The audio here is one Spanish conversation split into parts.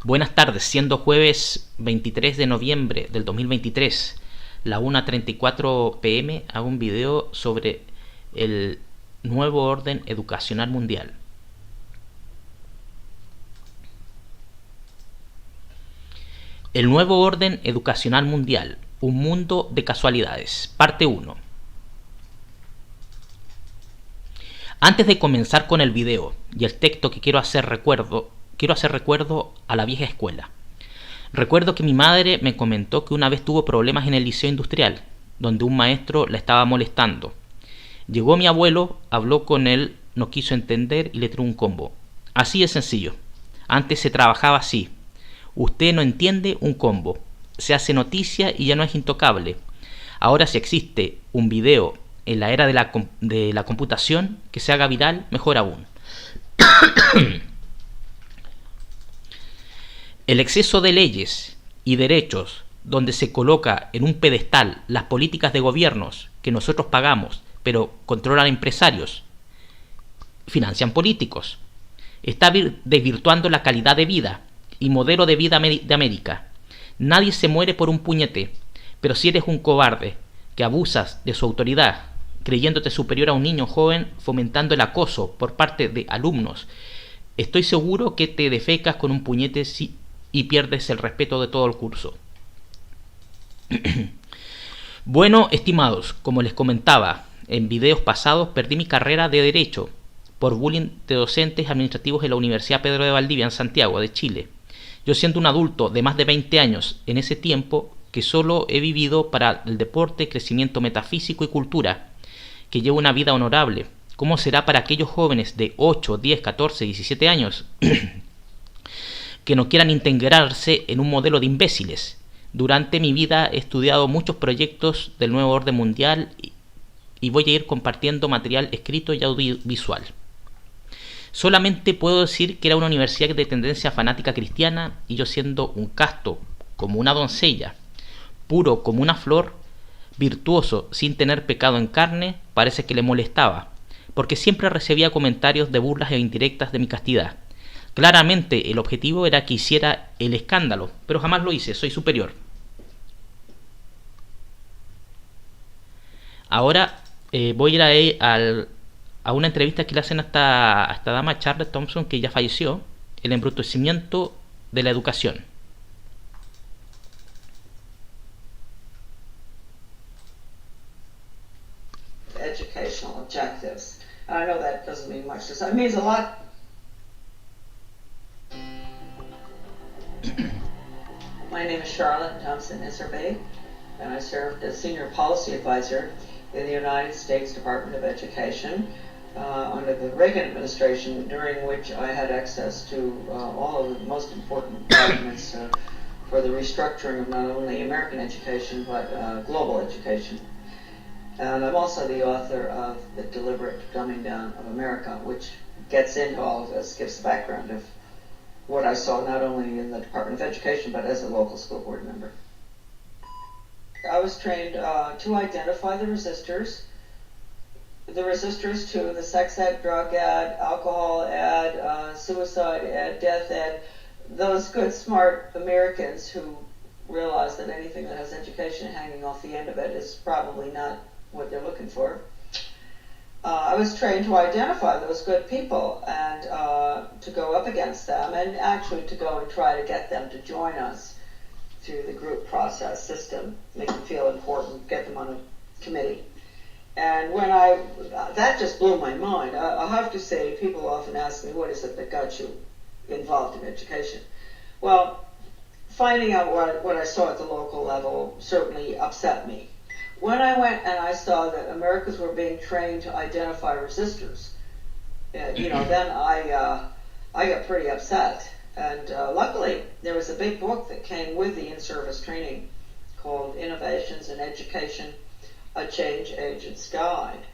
Buenas tardes, siendo jueves 23 de noviembre del 2023, la 1:34 pm, hago un video sobre el nuevo orden educacional mundial. El nuevo orden educacional mundial, un mundo de casualidades, parte 1. Antes de comenzar con el video y el texto que quiero hacer recuerdo a la vieja escuela. Recuerdo que mi madre me comentó que una vez tuvo problemas en el liceo industrial, donde un maestro la estaba molestando. Llegó mi abuelo, habló con él, no quiso entender y le tiró un combo. Así de sencillo. Antes se trabajaba así. Usted no entiende un combo. Se hace noticia y ya no es intocable. Ahora si existe un video en la era de la computación que se haga viral, mejor aún. El exceso de leyes y derechos donde se coloca en un pedestal las políticas de gobiernos que nosotros pagamos, pero controlan empresarios, financian políticos, está desvirtuando la calidad de vida y modelo de vida de América. Nadie se muere por un puñete, pero si eres un cobarde que abusas de su autoridad, creyéndote superior a un niño joven, fomentando el acoso por parte de alumnos, estoy seguro que te defecas con un puñete y pierdes el respeto de todo el curso. Bueno, estimados, como les comentaba en videos pasados, perdí mi carrera de Derecho por bullying de docentes administrativos en la Universidad Pedro de Valdivia en Santiago de Chile. Yo siendo un adulto de más de 20 años en ese tiempo, que solo he vivido para el deporte, crecimiento metafísico y cultura, que llevo una vida honorable, ¿cómo será para aquellos jóvenes de 8, 10, 14, 17 años que no quieran integrarse en un modelo de imbéciles? Durante mi vida he estudiado muchos proyectos del nuevo orden mundial y voy a ir compartiendo material escrito y audiovisual. Solamente puedo decir que era una universidad de tendencia fanática cristiana y yo siendo un casto como una doncella, puro como una flor, virtuoso sin tener pecado en carne, parece que le molestaba, porque siempre recibía comentarios de burlas e indirectas de mi castidad. Claramente el objetivo era que hiciera el escándalo, pero jamás lo hice, soy superior. Ahora voy a ir a una entrevista que le hacen a esta dama, Charlotte Thompson, que ya falleció, el embrutecimiento de la educación. Educational objectives. I know that doesn't mean much. It means a lot. My name is Charlotte Thompson Isserby, and I served as Senior Policy Advisor in the United States Department of Education under the Reagan administration, during which I had access to all of the most important documents for the restructuring of not only American education, but global education. And I'm also the author of The Deliberate Dumbing Down of America, which gets into all of this, gives the background of what I saw not only in the Department of Education, but as a local school board member. I was trained to identify the resistors to the sex ed, drug ed, alcohol ed, suicide ed, death ed, those good, smart Americans who realize that anything that has education hanging off the end of it is probably not what they're looking for. I was trained to identify those good people and to go up against them and actually to go and try to get them to join us through the group process system, make them feel important, get them on a committee. And when that just blew my mind. I'll have to say, people often ask me, what is it that got you involved in education? Well, finding out what I saw at the local level certainly upset me. When I went and I saw that Americans were being trained to identify resistors, then I got pretty upset. And luckily, there was a big book that came with the in-service training called Innovations in Education, A Change Agent's Guide.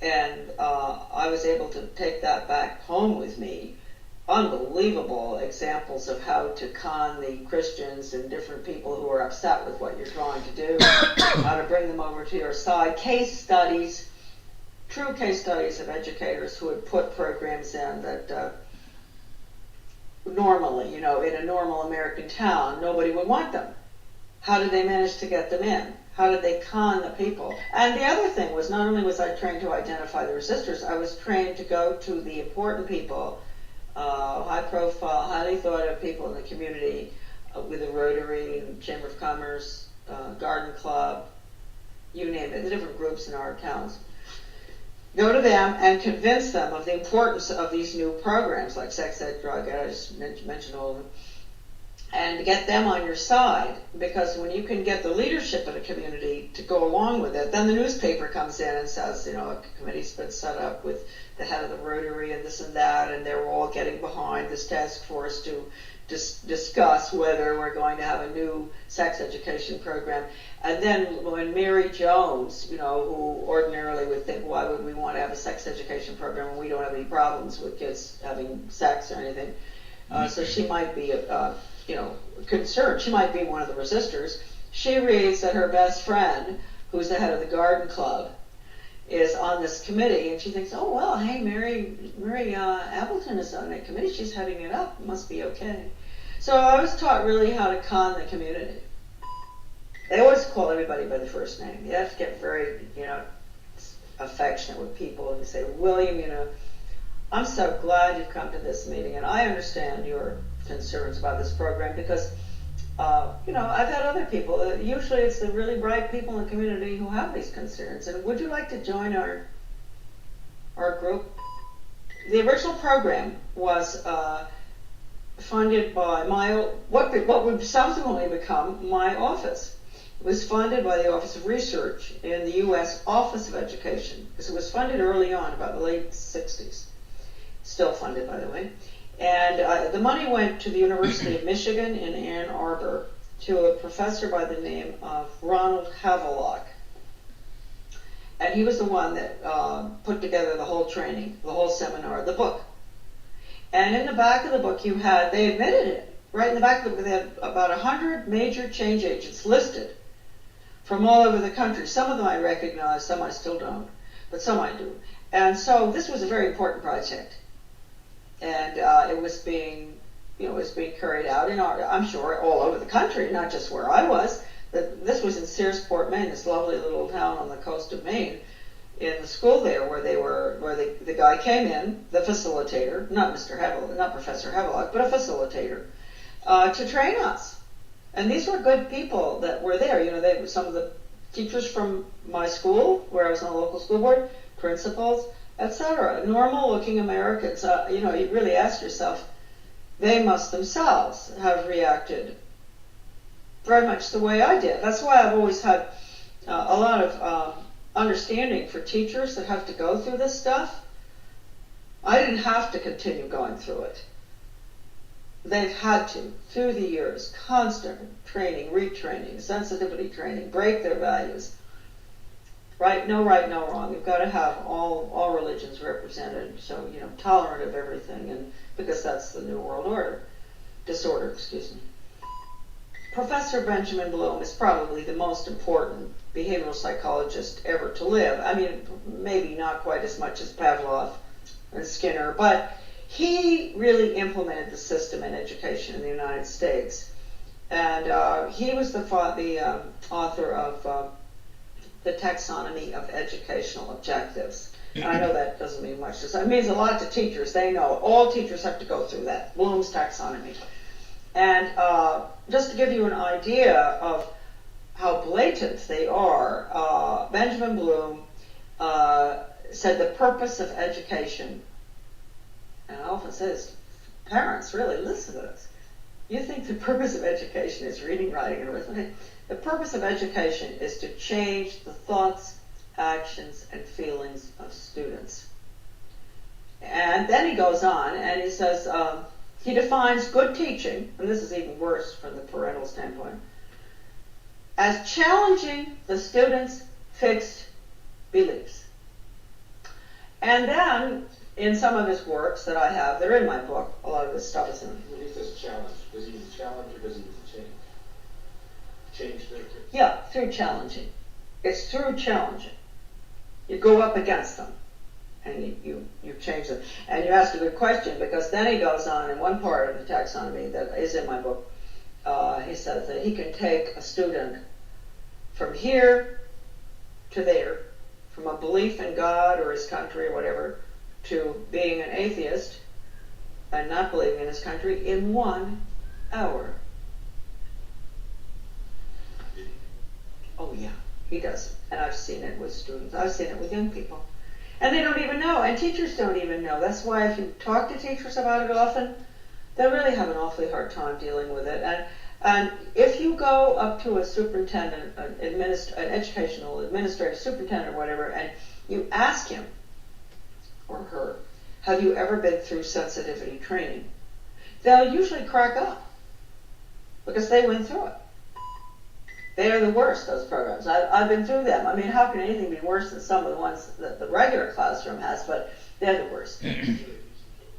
And I was able to take that back home with me. Unbelievable examples of how to con the Christians and different people who are upset with what you're trying to do, how to bring them over to your side. Case studies, true case studies of educators who had put programs in that normally, in a normal American town, nobody would want them. How did they manage to get them in? How did they con the people? And the other thing was, not only was I trained to identify the resistors, I was trained to go to the important people, high profile, highly thought of people in the community, with the Rotary, Chamber of Commerce, Garden Club, you name it, the different groups in our towns. Go to them and convince them of the importance of these new programs like sex ed, drug ed, I just mentioned all of them, and get them on your side, because when you can get the leadership of the community to go along with it, then the newspaper comes in and says, a committee's been set up with the head of the Rotary and this and that, and they're all getting behind this task force to discuss whether we're going to have a new sex education program. And then when Mary Jones, who ordinarily would think, why would we want to have a sex education program when we don't have any problems with kids having sex or anything? So she might be, concerned. She might be one of the resistors. She reads that her best friend, who's the head of the Garden Club, is on this committee, and she thinks, oh, well, hey, Mary Appleton is on that committee. She's heading it up. It must be okay. So I was taught really how to con the community. They always call everybody by the first name. You have to get very, affectionate with people and say, William, I'm so glad you've come to this meeting, and I understand your concerns about this program because, I've had other people. Usually it's the really bright people in the community who have these concerns. And would you like to join our group? The original program was funded by what would subsequently become my office. It was funded by the Office of Research in the U.S. Office of Education, because it was funded early on, about the late 60s. Still funded, by the way. And the money went to the University of Michigan in Ann Arbor to a professor by the name of Ronald Havelock. And he was the one that put together the whole training, the whole seminar, the book. And in the back of the book they admitted it. Right in the back of the book, they had about 100 major change agents listed from all over the country. Some of them I recognize, some I still don't, but some I do. And so this was a very important project. And it was being carried out I'm sure, all over the country, not just where I was. This was in Searsport, Maine, this lovely little town on the coast of Maine, in the school there where the guy came in, the facilitator, not Professor Havelock, but a facilitator, to train us. And these were good people that were there. They were some of the teachers from my school, where I was on the local school board, principals, etc. Normal-looking Americans. You really ask yourself, they must themselves have reacted very much the way I did. That's why I've always had a lot of understanding for teachers that have to go through this stuff. I didn't have to continue going through it. They've had to, through the years, constant training, retraining, sensitivity training, break their values. Right, no wrong. You've got to have all religions represented, so, tolerant of everything, and because that's the New World disorder. Professor Benjamin Bloom is probably the most important behavioral psychologist ever to live. I mean, maybe not quite as much as Pavlov and Skinner, but he really implemented the system in education in the United States. And he was the author of the Taxonomy of Educational Objectives. And I know that doesn't mean much. It means a lot to teachers. They know it. All teachers have to go through that, Bloom's taxonomy. And just to give you an idea of how blatant they are, Benjamin Bloom said the purpose of education, and I often say this, parents, really, listen to this. You think the purpose of education is reading, writing, and arithmetic? The purpose of education is to change the thoughts, actions, and feelings of students. And then he goes on and he says, he defines good teaching, and this is even worse from the parental standpoint, as challenging the student's fixed beliefs. And then, in some of his works that I have, they're in my book, a lot of this stuff is in. When he says challenge, does he use challenge or does he use change? Yeah, through challenging. It's through challenging. You go up against them. and you change them. And you ask a good question, because then he goes on in one part of the taxonomy that is in my book. He says that he can take a student from here to there, from a belief in God or his country or whatever, to being an atheist and not believing in his country in 1 hour. Oh yeah, he does. And I've seen it with students. I've seen it with young people. And they don't even know, and teachers don't even know. That's why if you talk to teachers about it often, they'll really have an awfully hard time dealing with it. And if you go up to a superintendent, an educational administrative superintendent or whatever, and you ask him or her, have you ever been through sensitivity training? They'll usually crack up because they went through it. They are the worst, those programs. I've been through them. I mean, how can anything be worse than some of the ones that the regular classroom has, but they're the worst.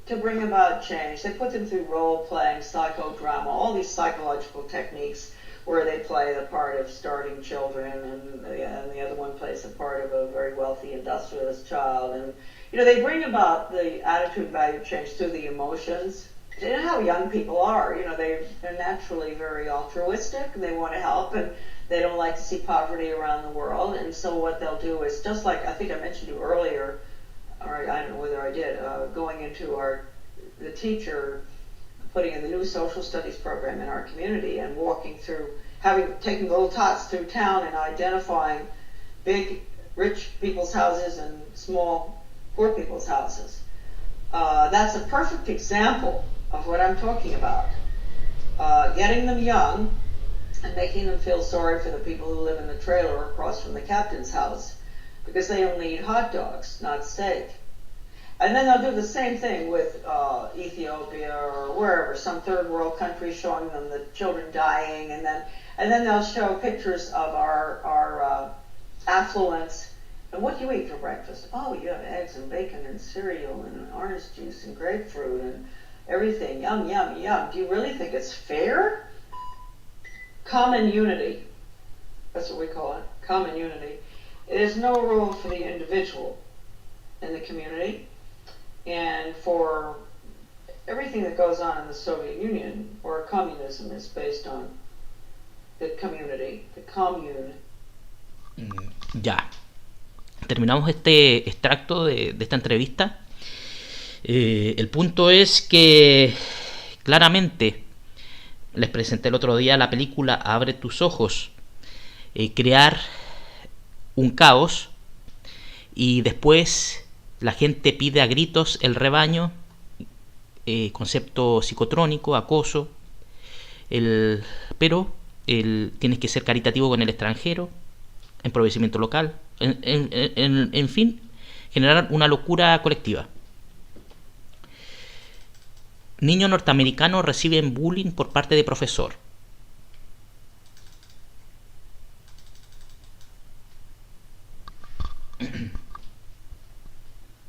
To bring about change, they put them through role-playing, psychodrama, all these psychological techniques where they play the part of starting children, and the other one plays the part of a very wealthy industrialist child. And, you know, they bring about the attitude value change through the emotions. You know how young people are, you know, they're naturally very altruistic, and they want to help, and they don't like to see poverty around the world. And so what they'll do is, just like I think I mentioned to you earlier, or I don't know whether I did, going into the teacher, putting in the new social studies program in our community and walking through, taking little tots through town and identifying big rich people's houses and small poor people's houses. That's a perfect example of what I'm talking about. Getting them young and making them feel sorry for the people who live in the trailer across from the captain's house, because they only eat hot dogs, not steak. And then they'll do the same thing with Ethiopia or wherever, some third world country, showing them the children dying, and then they'll show pictures of our affluence. And what do you eat for breakfast? Oh, you have eggs and bacon and cereal and orange juice and grapefruit and everything. Yum, yum, yum. Do you really think it's fair? Common unity. That's what we call it. Common unity. It is no rule for the individual in the community. And for everything that goes on in the Soviet Union, or communism, is based on the community, the commune. Ya. Terminamos este extracto de esta entrevista. El punto es que claramente les presenté el otro día la película Abre tus ojos. Crear un caos y después la gente pide a gritos el rebaño, concepto psicotrónico, acoso, pero tienes que ser caritativo con el extranjero, empobrecimiento local, en fin, generar una locura colectiva. Niño norteamericano reciben bullying por parte de profesor.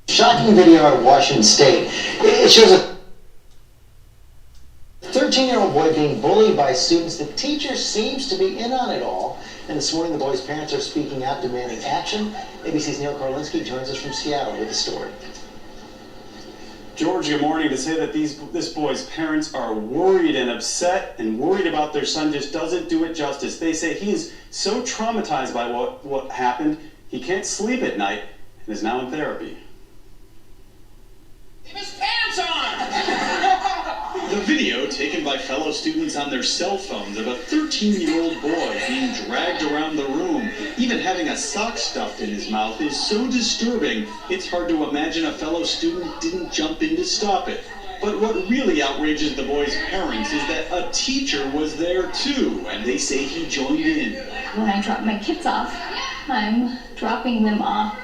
Shocking video out of Washington State. It shows a 13-year-old boy being bullied by students. The teacher seems to be in on it all. And this morning, the boy's parents are speaking out, demanding action. ABC's Neil Korlinski joins us from Seattle with the story. George, good morning. To say that this boy's parents are worried and upset and worried about their son just doesn't do it justice. They say he is so traumatized by what happened, he can't sleep at night and is now in therapy. His pants on! The video, taken by fellow students on their cell phones, of a 13-year-old boy being dragged around the room, even having a sock stuffed in his mouth, is so disturbing, it's hard to imagine a fellow student didn't jump in to stop it. But what really outrages the boy's parents is that a teacher was there too, and they say he joined in. When I drop my kids off, I'm dropping them off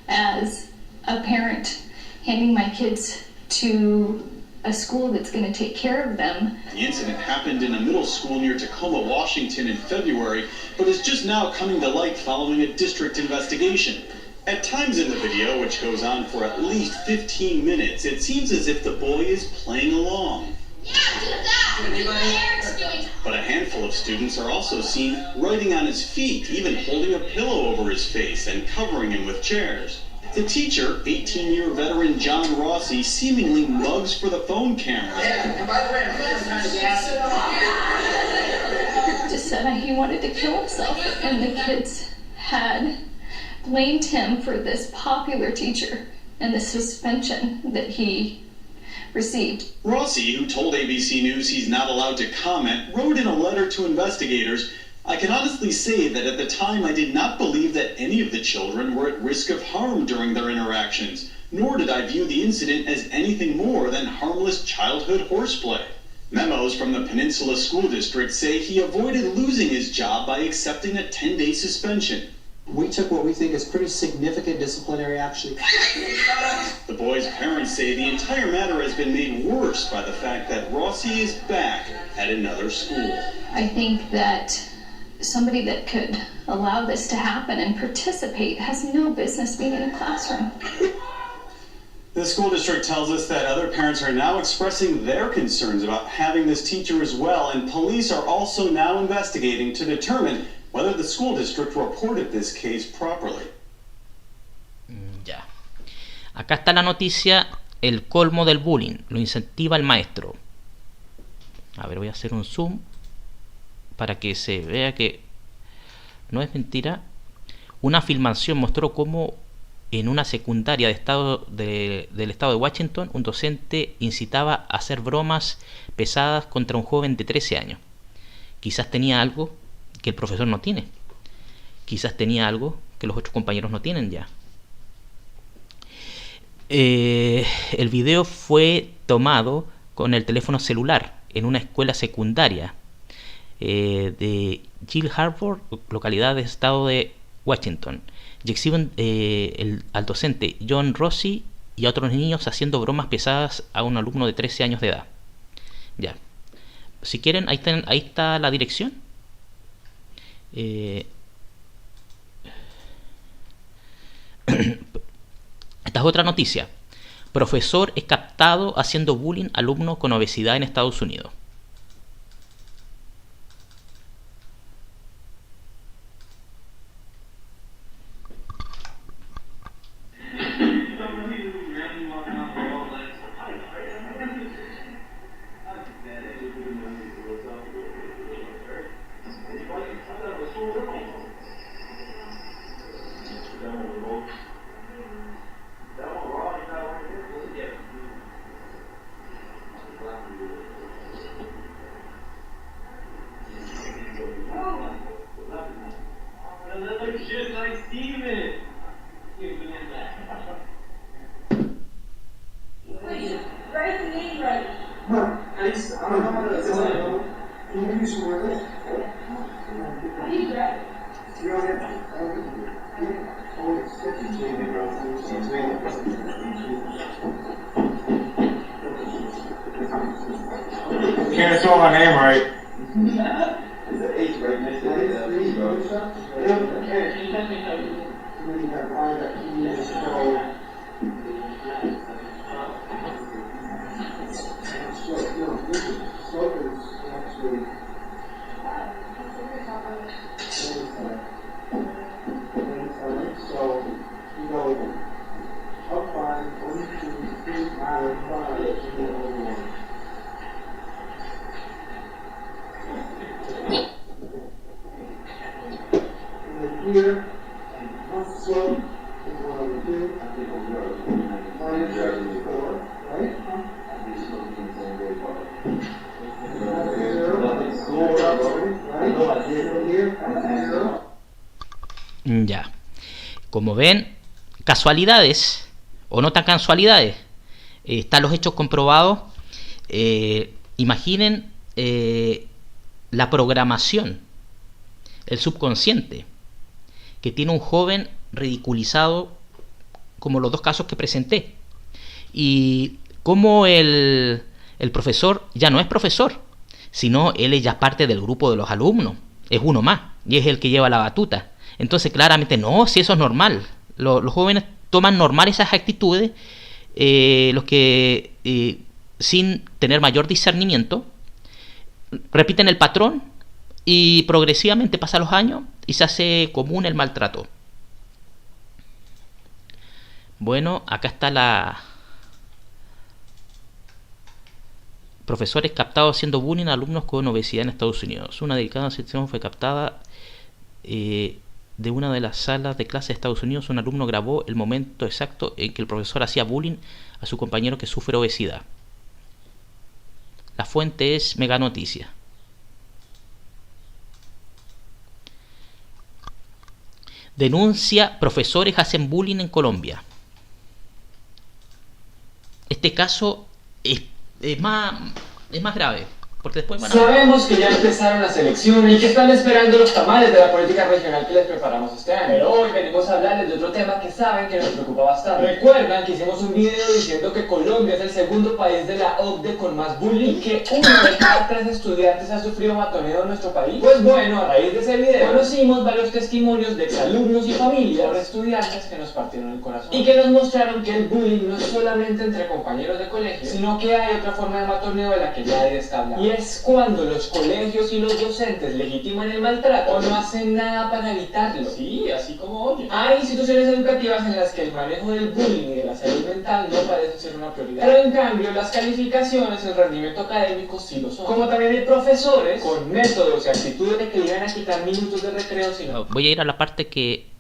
as a parent, handing my kids to a school that's going to take care of them. The incident happened in a middle school near Tacoma, Washington in February, but is just now coming to light following a district investigation. At times in the video, which goes on for at least 15 minutes, it seems as if the boy is playing along. Yeah, do that! What are your parents doing? But a handful of students are also seen writing on his feet, even holding a pillow over his face and covering him with chairs. The teacher, 18-year veteran John Rossi, seemingly mugs for the phone camera. And by the way, I'm trying to gas it. Just said he wanted to kill himself, and the kids had blamed him for this popular teacher and the suspension that he received. Rossi, who told ABC News he's not allowed to comment, wrote in a letter to investigators, "I can honestly say that at the time I did not believe that any of the children were at risk of harm during their interactions, nor did I view the incident as anything more than harmless childhood horseplay." Memos from the Peninsula School District say he avoided losing his job by accepting a 10-day suspension. We took what we think is pretty significant disciplinary action. The boy's parents say the entire matter has been made worse by the fact that Rossi is back at another school. I think that somebody that could allow this to happen and participate has no business being in a classroom. The school district tells us that other parents are now expressing their concerns about having this teacher as well, and police are also now investigating to determine whether the school district reported this case properly. Ya. Acá está la noticia, el colmo del bullying, lo incentiva el maestro. A ver, voy a hacer un zoom para que se vea que no es mentira. Una filmación mostró cómo en una secundaria del estado de Washington un docente incitaba a hacer bromas pesadas contra un joven de 13 años. Quizás tenía algo que el profesor no tiene. Quizás tenía algo que los otros compañeros no tienen ya. El video fue tomado con el teléfono celular en una escuela secundaria de Gil Harbor, localidad del estado de Washington, y exhiben al docente John Rossi y a otros niños haciendo bromas pesadas a un alumno de 13 años de edad. Ya. Si quieren, ahí está la dirección. Esta es otra noticia. Profesor es captado haciendo bullying a alumno con obesidad en Estados Unidos. Can't spell my name right. Ya. Como ven, casualidades o no tan casualidades, están los hechos comprobados. Imaginen la programación, el subconsciente que tiene un joven ridiculizado, como los dos casos que presenté, y como el profesor ya no es profesor, sino él es ya parte del grupo de los alumnos, es uno más y es el que lleva la batuta. Entonces claramente no, si eso es normal, los jóvenes toman normal esas actitudes, los que sin tener mayor discernimiento repiten el patrón y progresivamente pasan los años y se hace común el maltrato. Bueno, acá está la... Profesores captados haciendo bullying a alumnos con obesidad en Estados Unidos. Una delicada situación fue captada de una de las salas de clase de Estados Unidos. Un alumno grabó el momento exacto en que el profesor hacía bullying a su compañero que sufre obesidad. La fuente es Mega Noticia. Denuncia: profesores hacen bullying en Colombia. Este caso es más grave, porque después van a... Sabemos que ya empezaron las elecciones y que están esperando los tamales de la política regional que les preparamos este año. Pero hoy venimos a hablarles de otro tema que saben que nos preocupa bastante. Recuerdan que hicimos un video diciendo que Colombia es el segundo país de la OCDE con más bullying, que 1 de cada 3 estudiantes ha sufrido matoneo en nuestro país. Pues bueno, a raíz de ese video conocimos varios testimonios de exalumnos y familias de estudiantes que nos partieron el corazón y que nos mostraron que el bullying no es solamente entre compañeros de colegio, sino que hay otra forma de matoneo de la que nadie está hablando. Y es cuando los colegios y los docentes legitiman el maltrato o no hacen nada para evitarlo. Sí, así como oye. Hay instituciones educativas en las que el manejo del bullying y de la salud mental no parece ser una prioridad. Pero en cambio, las calificaciones, el rendimiento académico sí lo son. Como también hay profesores con métodos y actitudes de que le iban a quitar minutos de recreo sino... Voy a ir a la parte que...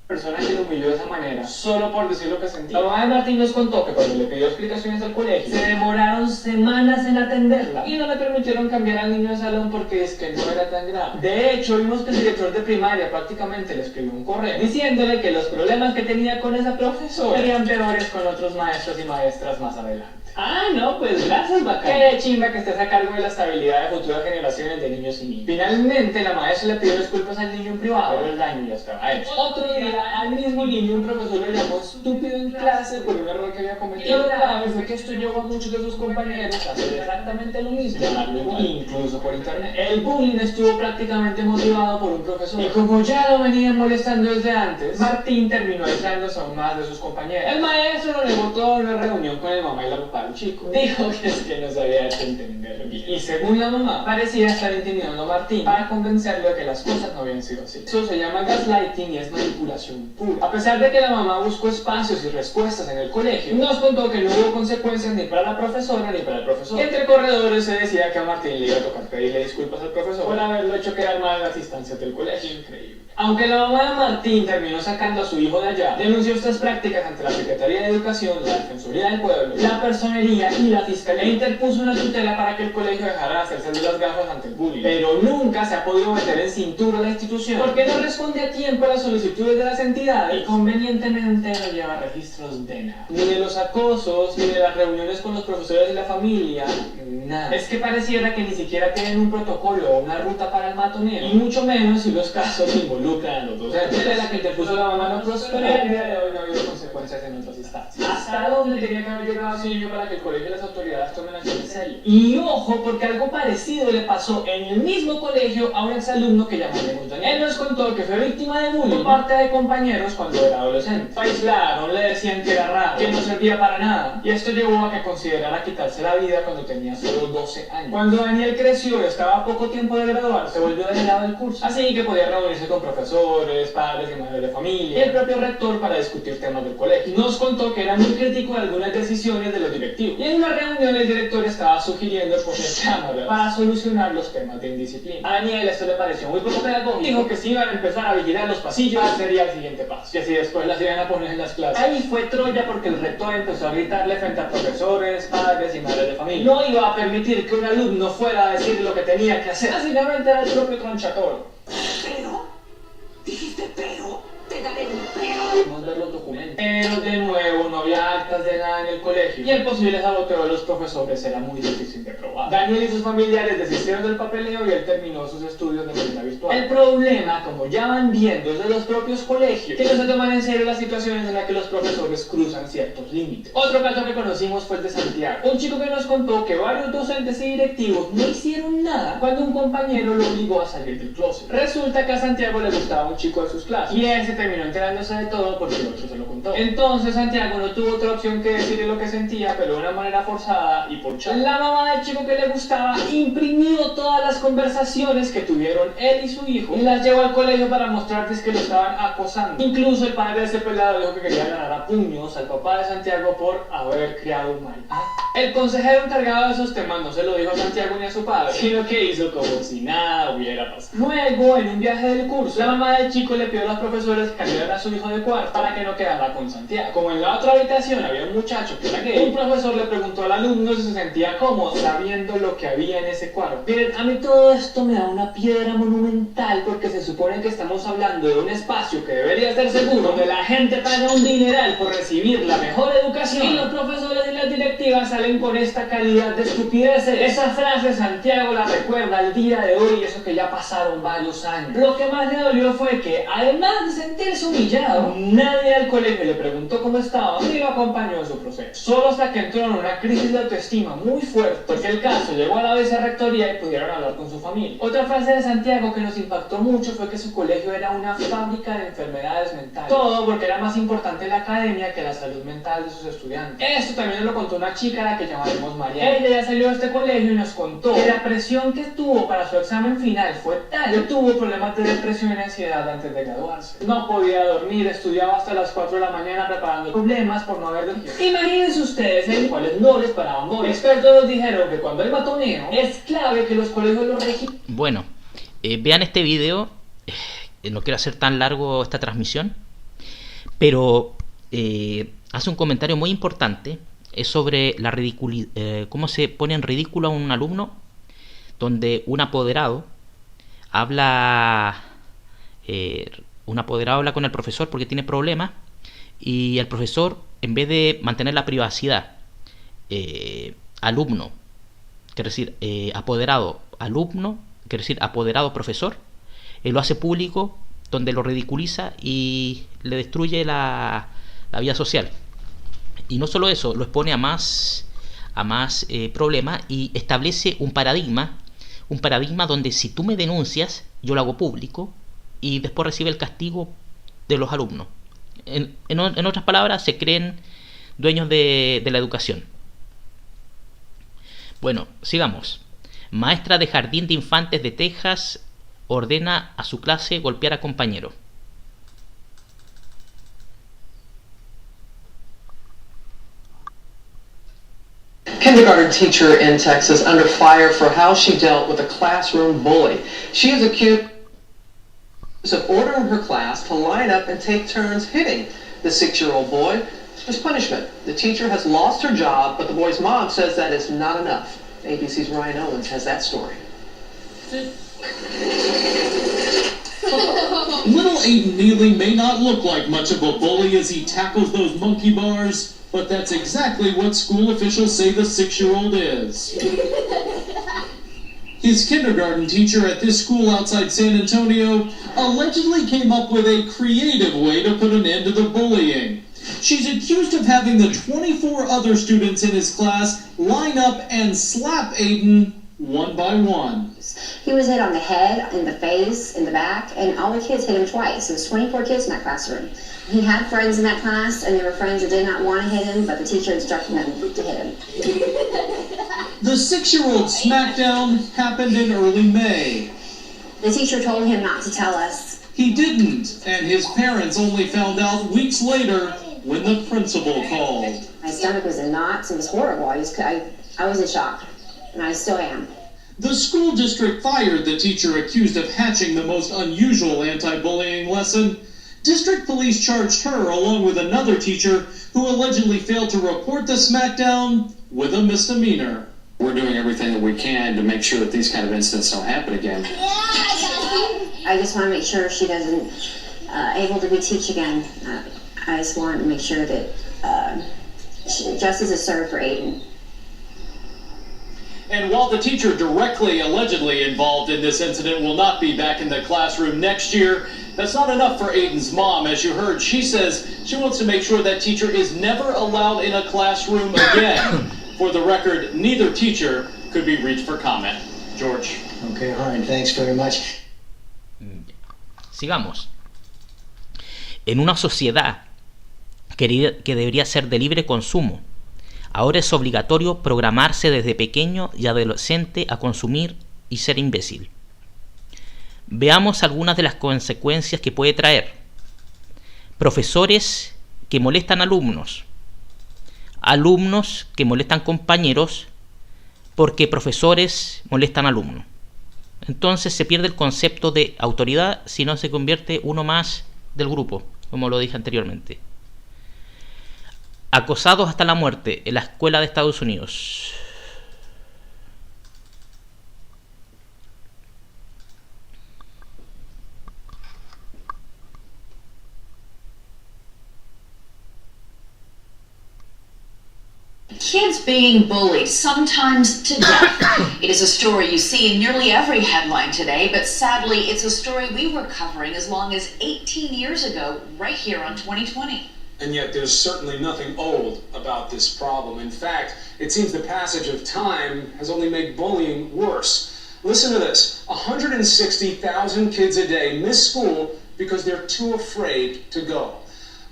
persona que lo humilló de esa manera, solo por decir lo que sentía. La mamá de Martín nos contó que cuando le pidió explicaciones al colegio, se demoraron semanas en atenderla y no le permitieron cambiar al niño de salón porque es que no era tan grave. De hecho, vimos que el director de primaria prácticamente le escribió un correo diciéndole que los problemas que tenía con esa profesora serían peores con otros maestros y maestras más adelante. Ah, no, pues gracias, bacán. Qué chimba que estés a cargo de la estabilidad de futuras generaciones de niños y niñas. Finalmente, la maestra le pidió disculpas al niño en privado, pero el daño ya estaba hecho. Otro día, al mismo niño, un profesor le llamó estúpido en clase por un error que había cometido. Y lo grave fue que esto llevó a muchos de sus compañeros a hacer exactamente lo mismo, llamarlo bullying, incluso por internet. El bullying estuvo prácticamente motivado por un profesor. Y como ya lo venían molestando desde antes, Martín terminó aislándose aún más de sus compañeros. El maestro lo le botó a una reunión con el mamá y la papá del chico. Dijo que es que no sabía hecho entender bien. Y según la mamá, parecía estar intimidando a Martín para convencerlo de que las cosas no habían sido así. Eso se llama gaslighting y es manipulación pura. A pesar de que la mamá buscó espacios y respuestas en el colegio, nos contó que no hubo consecuencias ni para la profesora ni para el profesor. Entre corredores se decía que a Martín le iba a tocar pedirle disculpas al profesor por haberlo hecho quedar mal en las instancias del colegio. Increíble. Aunque la mamá de Martín terminó sacando a su hijo de allá, denunció estas prácticas ante la Secretaría de Educación, la Defensoría del Pueblo, la Personería y la Fiscalía, e interpuso una tutela para que el colegio dejara de hacerse de las gafas ante el bullying. Pero nunca se ha podido meter en cintura la institución porque no responde a tiempo a las solicitudes de las entidades y convenientemente no lleva registros de nada. Ni de los acosos, ni de las reuniones con los profesores y la familia, nada. Es que pareciera que ni siquiera tienen un protocolo o una ruta para el matoneo, y mucho menos si los casos involucran a los docentes. De la que interpuso la mamá no prosperó, el día de hoy no ha habido consecuencias en otras instancias. ¿Hasta dónde tenía que haber llegado ese niño para que el colegio y las autoridades tomen acciones serias? Y ojo, porque algo parecido le pasó en el mismo colegio a un exalumno que llamábamos Daniel. Él nos contó que fue víctima de bullying por parte de compañeros cuando era adolescente. Lo aislaron, le decían que era raro, que no servía para nada, y esto llevó a que considerara quitarse la vida cuando tenía solo 12 años. Cuando Daniel creció y estaba a poco tiempo de graduarse, se volvió delegado del curso, así que podía reunirse con profesores, padres y madres de familia y el propio rector para discutir temas del colegio. Nos contó que era muy crítico de algunas decisiones de los directivos, y en una reunión el director estaba sugiriendo poner cámaras para solucionar los temas de indisciplina. A Daniel esto le pareció muy poco pedagógico. Dijo que si iban a empezar a vigilar los pasillos, sería el siguiente paso, y así después las iban a poner en las clases. Ahí fue Troya porque el rector empezó a gritarle frente a profesores, padres y madres de familia. No iba a permitir que un alumno fuera a decir lo que tenía que hacer. Básicamente era el propio tronchatoro. Pero, dijiste pero, te daré un pero. Vamos a ver los documentos. Pero de nuevo no había actas de nada en el colegio y el posible saboteo de los profesores era muy difícil de probar. Daniel y sus familiares desistieron del papeleo y él terminó sus estudios de manera virtual. El problema, como ya van viendo, es de los propios colegios, que no se toman en serio las situaciones en las que los profesores cruzan ciertos límites. Otro caso que conocimos fue el de Santiago, un chico que nos contó que varios docentes y directivos no hicieron nada cuando un compañero lo obligó a salir del closet. Resulta que a Santiago le gustaba un chico de sus clases y él se terminó enterándose de todo porque el otro se lo contó. Entonces Santiago no tuvo otra opción que decirle lo que sentía, pero de una manera forzada y por chat. La mamá del chico que le gustaba imprimió todas las conversaciones que tuvieron él y su hijo y las llevó al colegio para mostrarles que lo estaban acosando. Incluso el padre de ese pelado dijo que quería ganar a puños al papá de Santiago por haber criado un mal. El consejero encargado de esos temas no se lo dijo a Santiago ni a su padre, sino que hizo como si nada hubiera pasado. Luego, en un viaje del curso, la mamá del chico le pidió a los profesores que cambiaran a su hijo de cuarto para que no quedara con Santiago. Como en la otra habitación había un muchacho que era gay, un profesor le preguntó al alumno si se sentía cómodo sabiendo lo que había en ese cuarto. Miren, a mí todo esto me da una piedra monumental porque se supone que estamos hablando de un espacio que debería ser seguro, donde la gente paga un dineral por recibir la mejor educación y los profesores y las directivas salen con esta calidad de estupideces. Esa frase Santiago la recuerda al día de hoy y eso que ya pasaron varios años. Lo que más le dolió fue que, además de sentirse humillado, nadie al colegio le preguntó cómo estaba ni lo acompañó en su proceso. Solo hasta que entró en una crisis de autoestima muy fuerte, porque el caso llegó a la vicerrectoría y pudieron hablar con su familia. Otra frase de Santiago que nos impactó mucho fue que su colegio era una fábrica de enfermedades mentales. Todo porque era más importante la academia que la salud mental de sus estudiantes. Esto también nos lo contó una chica a la que llamaremos María. Ella ya salió de este colegio y nos contó que la presión que tuvo para su examen final fue tal que tuvo problemas de depresión y ansiedad antes de graduarse. No podía dormir, estudiaba hasta las 4 de la mañana preparando problemas por no haber dormido. Imagínense ustedes en cuáles no les paraban bolas. Expertos nos dijeron que cuando hay matoneo es clave que los colegios lo registren. Bueno, vean este video. No quiero hacer tan largo esta transmisión, pero hace un comentario muy importante. Es sobre la cómo se pone en ridículo a un alumno, donde un apoderado habla con el profesor porque tiene problemas, y el profesor, en vez de mantener la privacidad, alumno, quiere decir apoderado alumno, quiere decir apoderado profesor, lo hace público, donde lo ridiculiza y le destruye la vida social. Y no solo eso, lo expone a más problemas y establece un paradigma donde si tú me denuncias, yo lo hago público y después recibe el castigo de los alumnos. En otras palabras, se creen dueños de la educación. Bueno, sigamos. Maestra de jardín de infantes de Texas ordena a su clase golpear a compañero. Kindergarten teacher in Texas under fire for how she dealt with a classroom bully. She is accused of ordering her class to line up and take turns hitting the 6-year-old boy as punishment. The teacher has lost her job, but the boy's mom says that is not enough. ABC's Ryan Owens has that story. Little Aiden Neely may not look like much of a bully as he tackles those monkey bars, but that's exactly what school officials say the 6-year-old is. His kindergarten teacher at this school outside San Antonio allegedly came up with a creative way to put an end to the bullying. She's accused of having the 24 other students in his class line up and slap Aiden one by one. He was hit on the head, in the face, in the back, and all the kids hit him twice. There was 24 kids in that classroom. He had friends in that class, and there were friends that did not want to hit him, but the teacher instructed them to hit him. The 6-year-old smackdown happened in early May. The teacher told him not to tell us. He didn't, and his parents only found out weeks later when the principal called. My stomach was in knots. It was horrible. I was in shock, and I still am. The school district fired the teacher accused of hatching the most unusual anti-bullying lesson. District police charged her along with another teacher who allegedly failed to report the smackdown with a misdemeanor. We're doing everything that we can to make sure that these kind of incidents don't happen again. I just want to make sure she doesn't able to teach again. I just want to make sure that justice is served for Aiden. And while the teacher directly, allegedly involved in this incident will not be back in the classroom next year, that's not enough for Aiden's mom. As you heard, she says she wants to make sure that teacher is never allowed in a classroom again. For the record, neither teacher could be reached for comment. George. Okay, Ryan, thanks very much. Sigamos. En una sociedad que debería ser de libre consumo. Ahora es obligatorio programarse desde pequeño y adolescente a consumir y ser imbécil. Veamos algunas de las consecuencias que puede traer. Profesores que molestan alumnos. Alumnos que molestan compañeros porque profesores molestan alumnos. Entonces se pierde el concepto de autoridad si no se convierte uno más del grupo, como lo dije anteriormente. Acosados hasta la muerte en la escuela de Estados Unidos. Kids being bullied, sometimes to death. It is a story you see in nearly every headline today, but sadly, it's a story we were covering as long as 18 years ago, right here on 2020. And yet there's certainly nothing old about this problem. In fact, it seems the passage of time has only made bullying worse. Listen to this. 160,000 kids a day miss school because they're too afraid to go.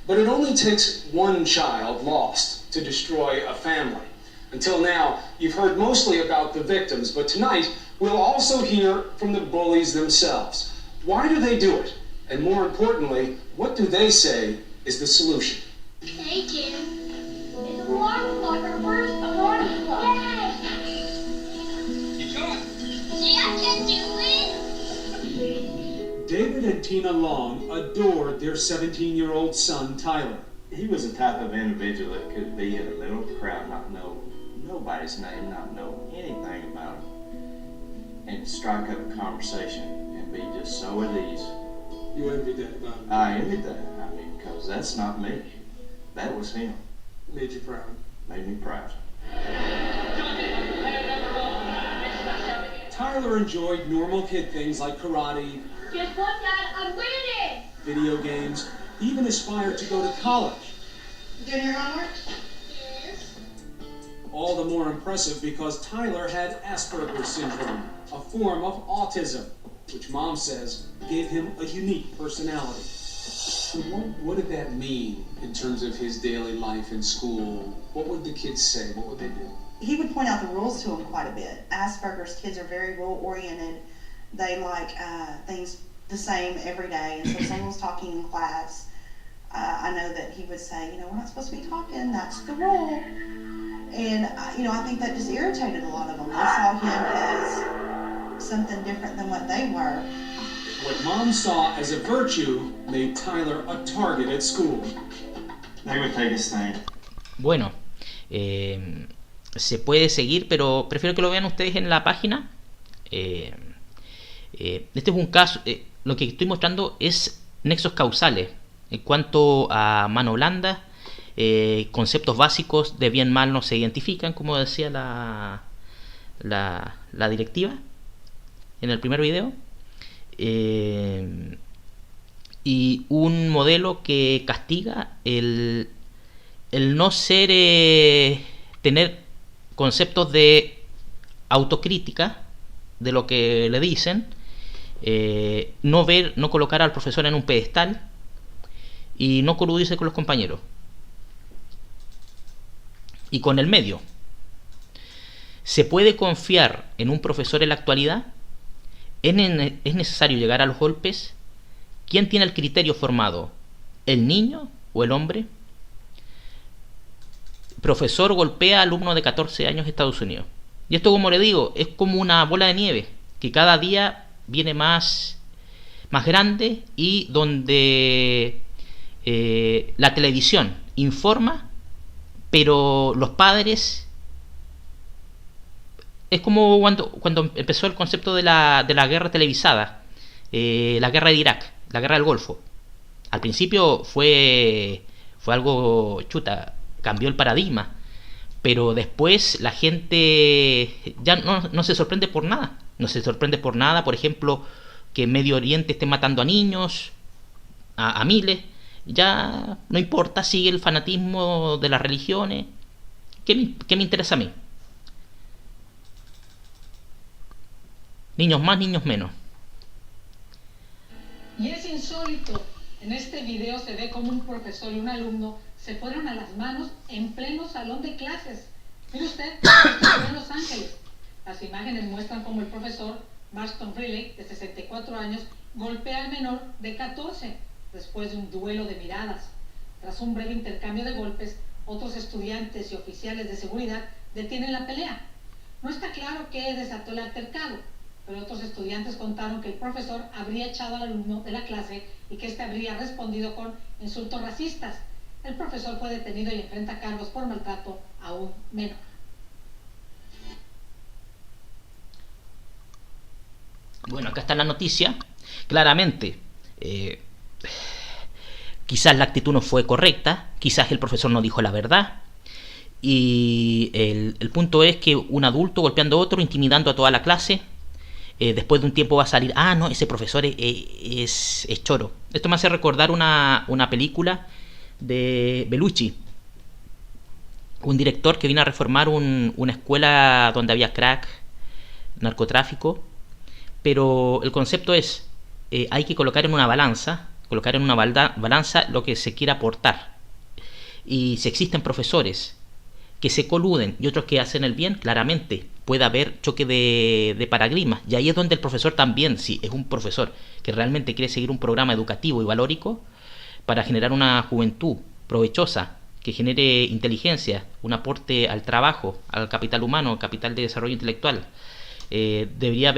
But it only takes one child lost to destroy a family. Until now, you've heard mostly about the victims, but tonight we'll also hear from the bullies themselves. Why do they do it? And more importantly, what do they say is the solution? Hey, Jim. It's an alarm clock, our first alarm clock. Yay! You can. See, I can do it. David and Tina Long adored their 17-year-old son, Tyler. He was the type of individual that could be in the middle of the crowd, not know nobody's name, not know anything about him, and strike up a conversation and be just so at ease. You envied that about him? I envied that. I mean, because that's not me. That was him. Made you proud. Made me proud. Tyler enjoyed normal kid things like karate. Guess what, Dad? I'm winning! Video games. He even aspired to go to college. Doing your homework? Yes. All the more impressive because Tyler had Asperger's syndrome, a form of autism, which Mom says gave him a unique personality. So what did that mean in terms of his daily life in school? What would the kids say? What would they do? He would point out the rules to him quite a bit. Asperger's kids are very rule-oriented. They like things the same every day. And so if someone was talking in class, I know that he would say, we're not supposed to be talking. That's the rule. And, I think that just irritated a lot of them. They saw him as something different than what they were. What Mom saw as a virtue made Tyler a target at school. They would take his thing. Bueno, se puede seguir, pero prefiero que lo vean ustedes en la página. Este es un caso, lo que estoy mostrando es nexos causales en cuanto a mano blanda. Conceptos básicos de bien mal no se identifican, como decía la directiva en el primer video. Y un modelo que castiga el no ser, tener conceptos de autocrítica de lo que le dicen, no colocar al profesor en un pedestal y no coludirse con los compañeros y con el medio. ¿Se puede confiar en un profesor en la actualidad? ¿Es necesario llegar a los golpes? ¿Quién tiene el criterio formado? ¿El niño o el hombre? Profesor golpea a alumno de 14 años en Estados Unidos. Y esto, como le digo, es como una bola de nieve que cada día viene más grande, y donde la televisión informa, pero los padres... Es como cuando empezó el concepto de la guerra televisada, la guerra de Irak, la guerra del Golfo. Al principio fue algo chuta, cambió el paradigma, pero después la gente ya no se sorprende por nada. No se sorprende por nada, por ejemplo, que en Medio Oriente esté matando a niños, a miles. Ya no importa, sigue el fanatismo de las religiones. ¿Qué me interesa a mí? Niños más, niños menos. Y es insólito. En este video se ve como un profesor y un alumno se fueron a las manos en pleno salón de clases. Mire usted, esto en Los Ángeles. Las imágenes muestran cómo el profesor Marston Riley, de 64 años, golpea al menor de 14 después de un duelo de miradas. Tras un breve intercambio de golpes, otros estudiantes y oficiales de seguridad detienen la pelea. No está claro qué desató el altercado, pero otros estudiantes contaron que el profesor habría echado al alumno de la clase y que éste habría respondido con insultos racistas. El profesor fue detenido y enfrenta cargos por maltrato a un menor. Bueno, acá está la noticia. Claramente, quizás la actitud no fue correcta, quizás el profesor no dijo la verdad. Y el punto es que un adulto golpeando a otro, intimidando a toda la clase, después de un tiempo va a salir, ah, no, ese profesor es choro. Esto me hace recordar una película de Bellucci, un director que vino a reformar una escuela donde había crack, narcotráfico, pero el concepto es, hay que colocar en una balanza lo que se quiera aportar. Y si existen profesores que se coluden y otros que hacen el bien, claramente puede haber choque de paradigmas. Y ahí es donde el profesor también, si es un profesor que realmente quiere seguir un programa educativo y valórico para generar una juventud provechosa, que genere inteligencia, un aporte al trabajo, al capital humano, capital de desarrollo intelectual, debería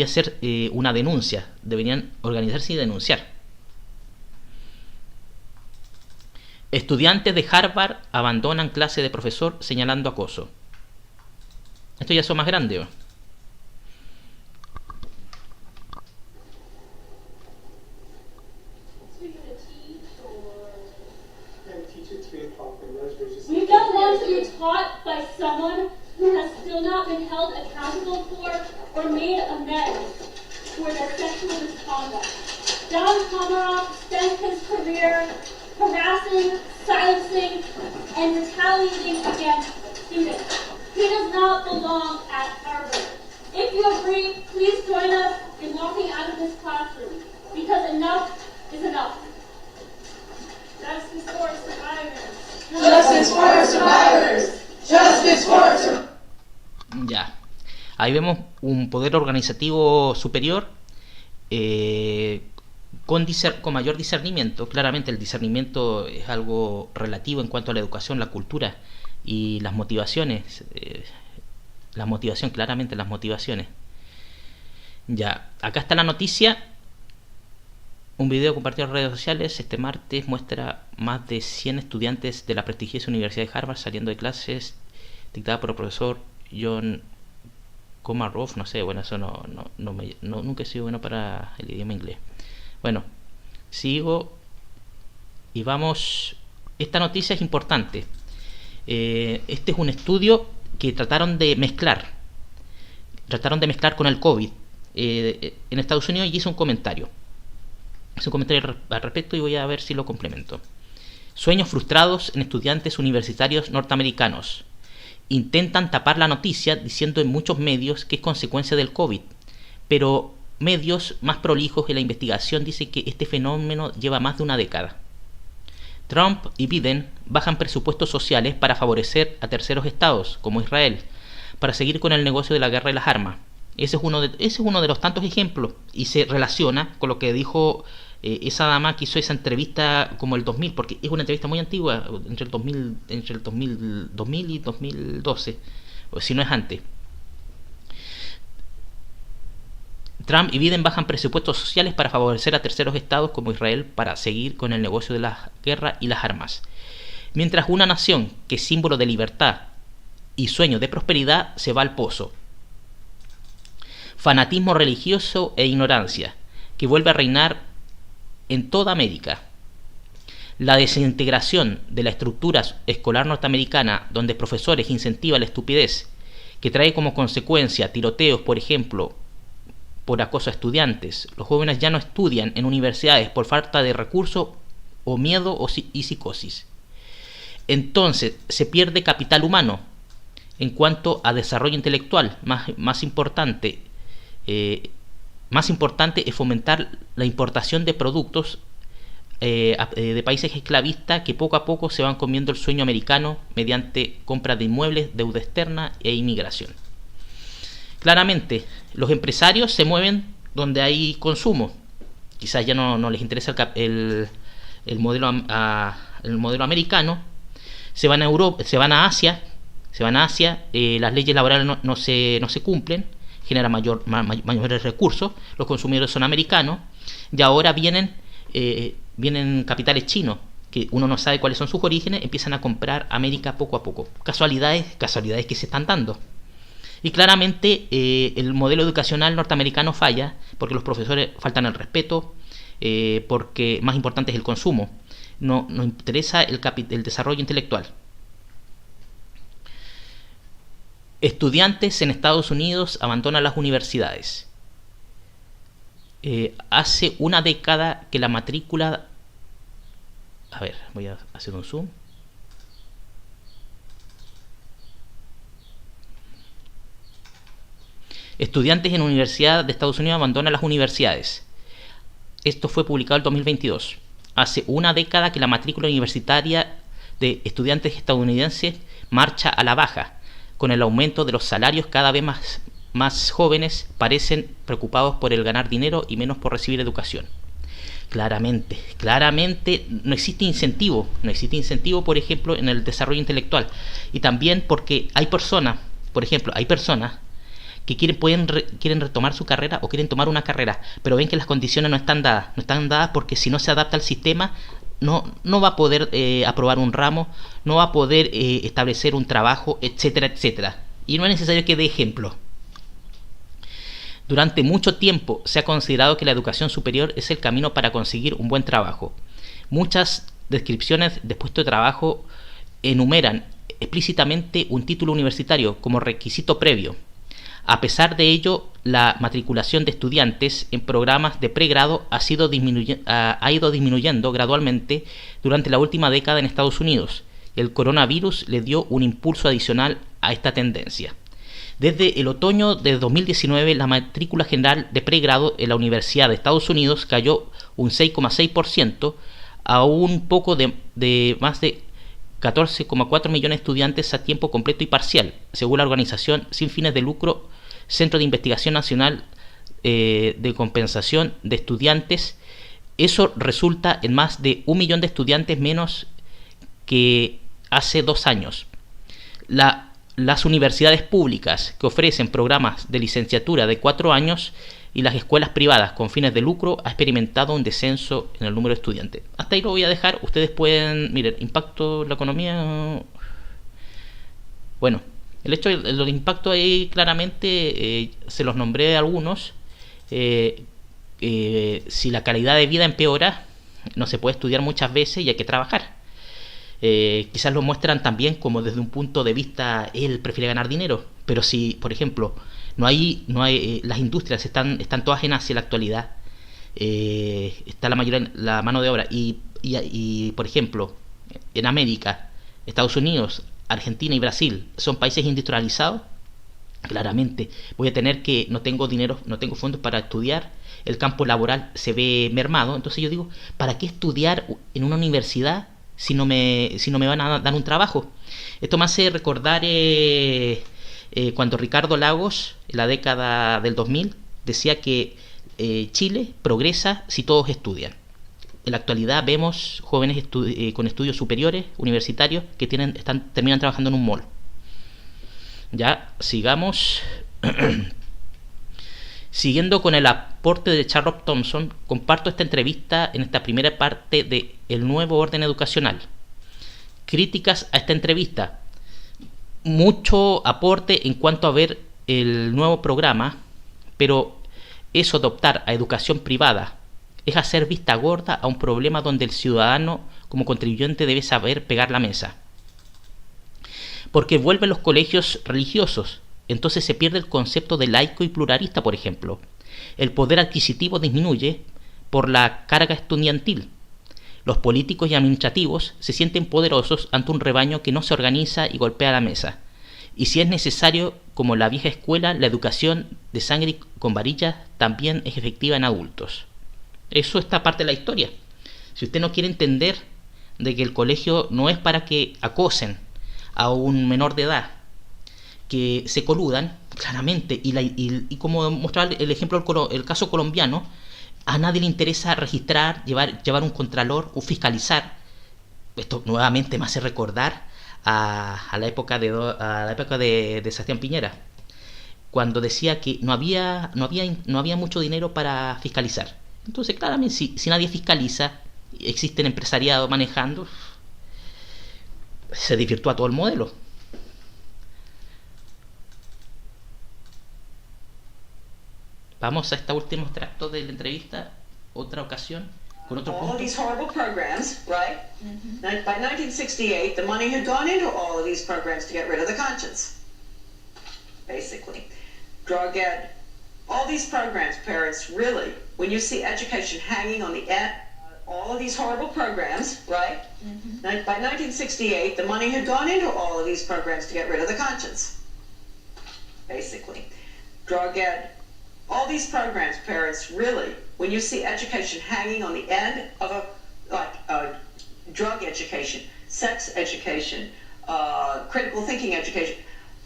ser una denuncia, deberían organizarse y denunciar. Estudiantes de Harvard abandonan clase de profesor señalando acoso. Esto ya son más grandes, ¿o? We don't want to be taught by someone who has still not been held accountable for or made amends for their sexual misconduct. John Komarov spent his career harassing, silencing, and retaliating against students. He does not belong at Harvard. If you agree, please join us in walking out of this classroom, because enough is enough. Justice for survivors. Justice for survivors. Justice for survivors. Ya. Ahí vemos un poder organizativo superior con mayor discernimiento. Claramente el discernimiento es algo relativo en cuanto a la educación, la cultura y las motivaciones. Las motivaciones. Ya, acá está la noticia. Un video compartido en redes sociales este martes muestra más de 100 estudiantes de la prestigiosa Universidad de Harvard saliendo de clases dictadas por el profesor John Komarov. No sé, bueno, eso nunca he sido bueno para el idioma inglés. Bueno, sigo y vamos. Esta noticia es importante. Este es un estudio que trataron de mezclar con el COVID en Estados Unidos, y hice un comentario. Al respecto y voy a ver si lo complemento. Sueños frustrados en estudiantes universitarios norteamericanos. Intentan tapar la noticia diciendo en muchos medios que es consecuencia del COVID, pero medios más prolijos en la investigación dicen que este fenómeno lleva más de una década. Trump y Biden bajan presupuestos sociales para favorecer a terceros estados, como Israel, para seguir con el negocio de la guerra de las armas. Ese es uno de los tantos ejemplos, y se relaciona con lo que dijo esa dama que hizo esa entrevista como el 2000, porque es una entrevista muy antigua, entre el 2000 y 2012, o si no es antes. Trump y Biden bajan presupuestos sociales para favorecer a terceros estados como Israel para seguir con el negocio de la guerra y las armas. Mientras una nación que es símbolo de libertad y sueño de prosperidad se va al pozo. Fanatismo religioso e ignorancia que vuelve a reinar en toda América. La desintegración de la estructura escolar norteamericana, donde profesores incentivan la estupidez, que trae como consecuencia tiroteos, por ejemplo, por acoso a estudiantes. Los jóvenes ya no estudian en universidades por falta de recursos o miedo y psicosis. Entonces se pierde capital humano. En cuanto a desarrollo intelectual, más importante es fomentar la importación de productos de países esclavistas que poco a poco se van comiendo el sueño americano mediante compra de inmuebles, deuda externa e inmigración. Claramente, los empresarios se mueven donde hay consumo. Quizás ya no les interesa el modelo americano. Se van a Europa, se van a Asia. Las leyes laborales no se cumplen, generan mayores recursos. Los consumidores son americanos y ahora vienen capitales chinos que uno no sabe cuáles son sus orígenes, empiezan a comprar América poco a poco. Casualidades que se están dando. Y claramente el modelo educacional norteamericano falla porque los profesores faltan el respeto, porque más importante es el consumo. No interesa el desarrollo intelectual. Estudiantes en Estados Unidos abandonan las universidades. Hace una década que la matrícula... A ver, voy a hacer un zoom. Estudiantes en la Universidad de Estados Unidos abandonan las universidades. Esto fue publicado en 2022. Hace una década que la matrícula universitaria de estudiantes estadounidenses marcha a la baja. Con el aumento de los salarios, cada vez más jóvenes parecen preocupados por el ganar dinero y menos por recibir educación. Claramente no existe incentivo, por ejemplo, en el desarrollo intelectual. Y también porque hay personas que quieren retomar su carrera o quieren tomar una carrera, pero ven que las condiciones no están dadas porque si no se adapta al sistema no va a poder aprobar un ramo, no va a poder establecer un trabajo, etcétera, etcétera. Y no es necesario que dé ejemplo. Durante mucho tiempo se ha considerado que la educación superior es el camino para conseguir un buen trabajo. Muchas descripciones de puestos de trabajo enumeran explícitamente un título universitario como requisito previo. A pesar de ello, la matriculación de estudiantes en programas de pregrado ha ido disminuyendo gradualmente durante la última década en Estados Unidos. El coronavirus le dio un impulso adicional a esta tendencia. Desde el otoño de 2019, la matrícula general de pregrado en la Universidad de Estados Unidos cayó un 6,6% a un poco de más de 14,4 millones de estudiantes a tiempo completo y parcial, según la organización sin fines de lucro Centro de Investigación Nacional de Compensación de Estudiantes. Eso resulta en más de 1 millón de estudiantes menos que hace 2 años. Las universidades públicas que ofrecen programas de licenciatura de 4 años y las escuelas privadas con fines de lucro ha experimentado un descenso en el número de estudiantes. Hasta ahí lo voy a dejar. Ustedes pueden... Miren, impacto en la economía... Bueno, el hecho del impacto ahí claramente se los nombré a algunos. Si la calidad de vida empeora, no se puede estudiar muchas veces y hay que trabajar. Quizás lo muestran también como desde un punto de vista él prefiere ganar dinero, pero si por ejemplo no hay las industrias están todas en Asia en la actualidad, está la mano de obra y por ejemplo en América, Estados Unidos, Argentina y Brasil son países industrializados, claramente voy a tener que no tengo dinero, no tengo fondos para estudiar, el campo laboral se ve mermado. Entonces yo digo, ¿para qué estudiar en una universidad si no me van a dar un trabajo? Esto me hace recordar cuando Ricardo Lagos, en la década del 2000, decía que Chile progresa si todos estudian. En la actualidad vemos jóvenes con estudios superiores, universitarios, que terminan trabajando en un mall. Ya, sigamos. Siguiendo con el aporte de Charlotte Thompson, comparto esta entrevista en esta primera parte de El Nuevo Orden Educacional. Críticas a esta entrevista. Mucho aporte en cuanto a ver el nuevo programa, pero eso de optar a educación privada es hacer vista gorda a un problema donde el ciudadano como contribuyente debe saber pegar la mesa. Porque vuelven los colegios religiosos. Entonces se pierde el concepto de laico y pluralista, por ejemplo. El poder adquisitivo disminuye por la carga estudiantil. Los políticos y administrativos se sienten poderosos ante un rebaño que no se organiza y golpea la mesa. Y si es necesario, como la vieja escuela, la educación de sangre con varillas también es efectiva en adultos. Eso está parte de la historia. Si usted no quiere entender de que el colegio no es para que acosen a un menor de edad, que se coludan, claramente, y como mostrar el ejemplo el caso colombiano, a nadie le interesa registrar, llevar un contralor o fiscalizar. Esto nuevamente me hace recordar a la época de Sebastián Piñera, cuando decía que no había mucho dinero para fiscalizar. Entonces, claramente, si nadie fiscaliza, existen empresariados manejando, se desvirtúa todo el modelo. Vamos a este último extracto de la entrevista, otra ocasión, con otro all punto. of these horrible programs, right? By 1968, the money had gone into all of these programs to get rid of the conscience, basically. Drug ed, all these programs, parents, really, when you see education hanging on the end, all of these horrible programs, right? By 1968, the money had gone into all of these programs to get rid of the conscience, basically. Drug ed, all these programs, parents, really, when you see education hanging on the end of drug education, sex education, critical thinking education,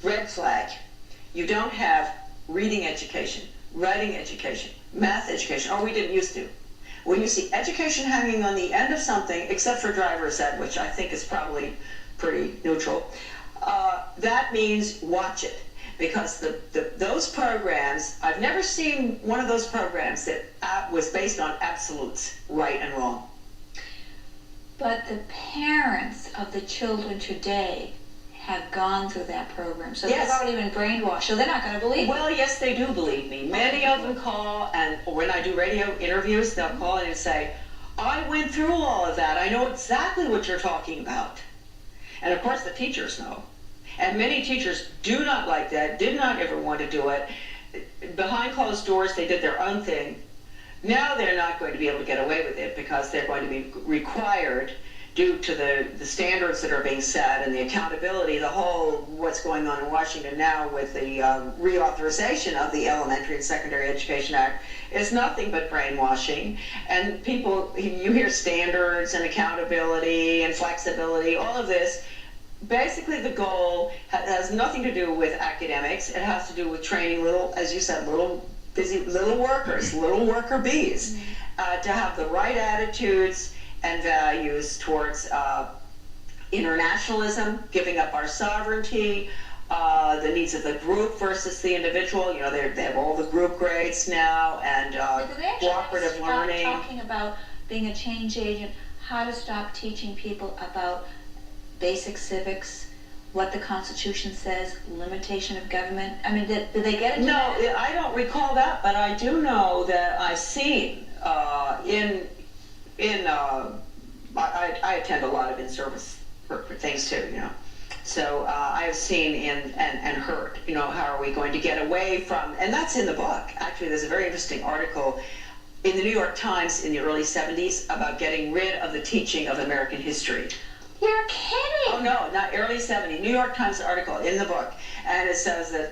red flag. You don't have reading education, writing education, math education, or we didn't used to. When you see education hanging on the end of something, except for driver's ed, which I think is probably pretty neutral, that means watch it. Because those programs, I've never seen one of those programs that was based on absolutes, right and wrong. But the parents of the children today have gone through that program, so Yes. they've already been brainwashed, so they're not going to believe it. Well, yes, they do believe me. Many of them call, and when I do radio interviews, they'll call in and say, I went through all of that. I know exactly what you're talking about. And of course the teachers know. And many teachers do not like that, did not ever want to do it. Behind closed doors, they did their own thing. Now they're not going to be able to get away with it because they're going to be required, due to the standards that are being set and the accountability, the whole what's going on in Washington now with the reauthorization of the Elementary and Secondary Education Act is nothing but brainwashing. And people, you hear standards and accountability and flexibility, all of this. Basically, the goal has nothing to do with academics. It has to do with training little, as you said, little workers, little worker bees, to have the right attitudes and values towards internationalism, giving up our sovereignty, the needs of the group versus the individual. You know, they have all the group grades now, and cooperative learning. Talking about being a change agent, how to stop teaching people about basic civics, what the Constitution says, limitation of government. I mean, did they get it? No, I don't recall that, but I do know that I've seen I attend a lot of in-service for things too, you know. So I've seen and heard, you know, how are we going to get away from, and that's in the book. Actually, there's a very interesting article in the New York Times in the early 70s about getting rid of the teaching of American history. You're kidding! Oh no, not early 70s. New York Times article in the book, and it says that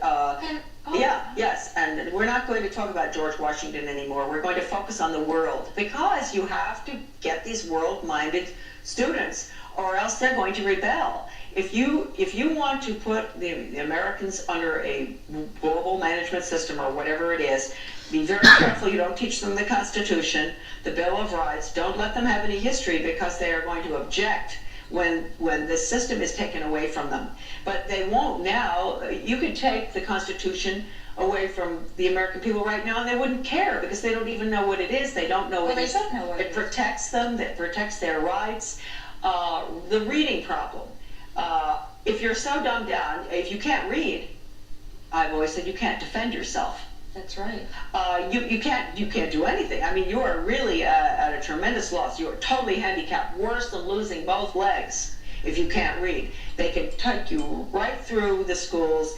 yes, and we're not going to talk about George Washington anymore. We're going to focus on the world, because you have to get these world-minded students, or else they're going to rebel. If you want to put the Americans under a global management system or whatever it is, be very careful you don't teach them the Constitution, the Bill of Rights. Don't let them have any history, because they are going to object when the system is taken away from them. But they won't now. You could take the Constitution away from the American people right now, and they wouldn't care, because they don't even know what it is. They don't know what it is. It protects them. It protects their rights. The reading problem. If you're so dumbed down, if you can't read, I've always said you can't defend yourself. That's right. You can't do anything. I mean, you are really at a tremendous loss. You are totally handicapped, worse than losing both legs if you can't read. They can take you right through the schools,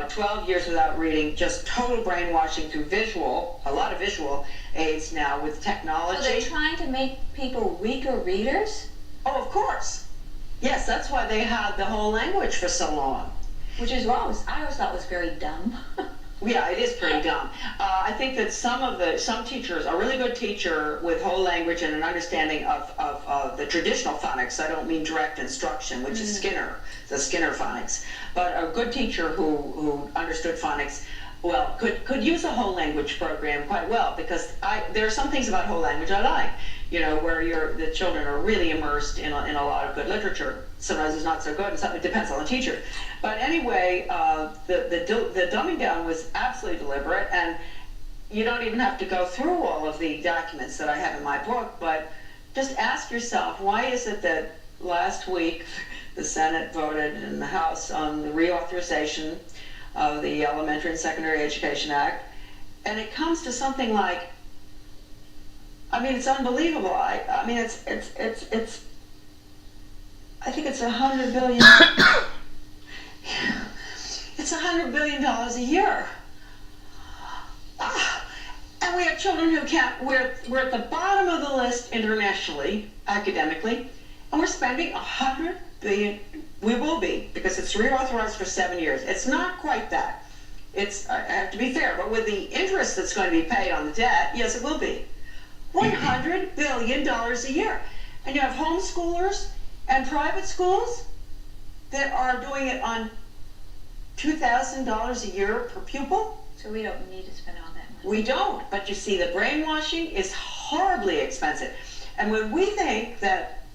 12 years without reading, just total brainwashing through visual, a lot of visual aids now with technology. So they're trying to make people weaker readers? Oh, of course. Yes, that's why they had the whole language for so long. Which is what I always thought was very dumb. Yeah, it is pretty dumb. I think that some teachers, a really good teacher with whole language and an understanding of the traditional phonics, I don't mean direct instruction, which is Skinner, the Skinner phonics, but a good teacher who understood phonics, well, could use a whole language program quite well, because there are some things about whole language I like, you know, where the children are really immersed in a lot of good literature. Sometimes it's not so good, and it depends on the teacher. But anyway, the dumbing down was absolutely deliberate, and you don't even have to go through all of the documents that I have in my book, but just ask yourself, why is it that last week the Senate voted in the House on the reauthorization of the Elementary and Secondary Education Act, and it comes to something like, I mean, it's unbelievable. I mean, it's I think it's $100 billion. It's $100 billion a year. And we have children who can't, we're at the bottom of the list internationally, academically, and we're spending $100 billion. We will be, because it's reauthorized for 7 years. It's not quite that. I have to be fair, but with the interest that's going to be paid on the debt, yes, it will be. $100 billion a year. And you have homeschoolers and private schools that are doing it on $2,000 a year per pupil. So we don't need to spend all that money. We don't, but you see, the brainwashing is horribly expensive. And when we think that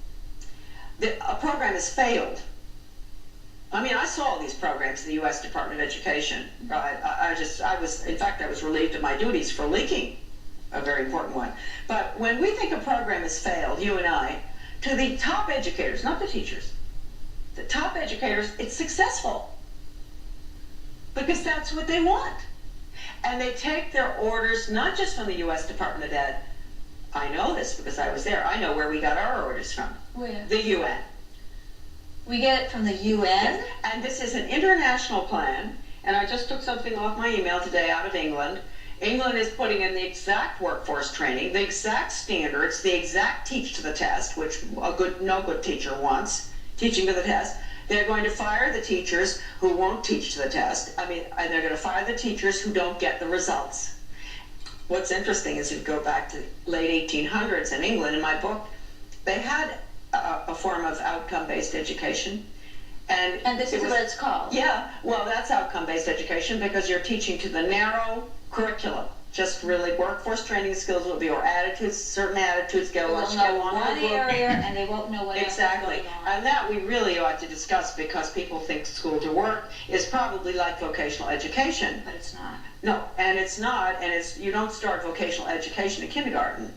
a program has failed, I mean, I saw all these programs in the U.S. Department of Education. I was relieved of my duties for leaking a very important one. But when we think a program has failed, you and I, to the top educators, not the teachers, the top educators, it's successful. Because that's what they want. And they take their orders not just from the U.S. Department of Ed. I know this because I was there. I know where we got our orders from. Where? The UN. We get it from the UN? Yes. And this is an international plan. And I just took something off my email today out of England. England is putting in the exact workforce training, the exact standards, the exact teach to the test, which no good teacher wants, teaching to the test. They're going to fire the teachers who won't teach to the test. I mean, and they're going to fire the teachers who don't get the results. What's interesting is if you go back to late 1800s in England, in my book, they had a form of outcome-based education. And this is what it's called? Yeah, well, that's outcome-based education because you're teaching to the narrow curriculum. Just really workforce training skills will be, or attitudes, certain attitudes get along. They'll know one area and they won't know what exactly. else is going on. And that we really ought to discuss because people think school to work is probably like vocational education. But it's not. No, and it's not, and you don't start vocational education in kindergarten.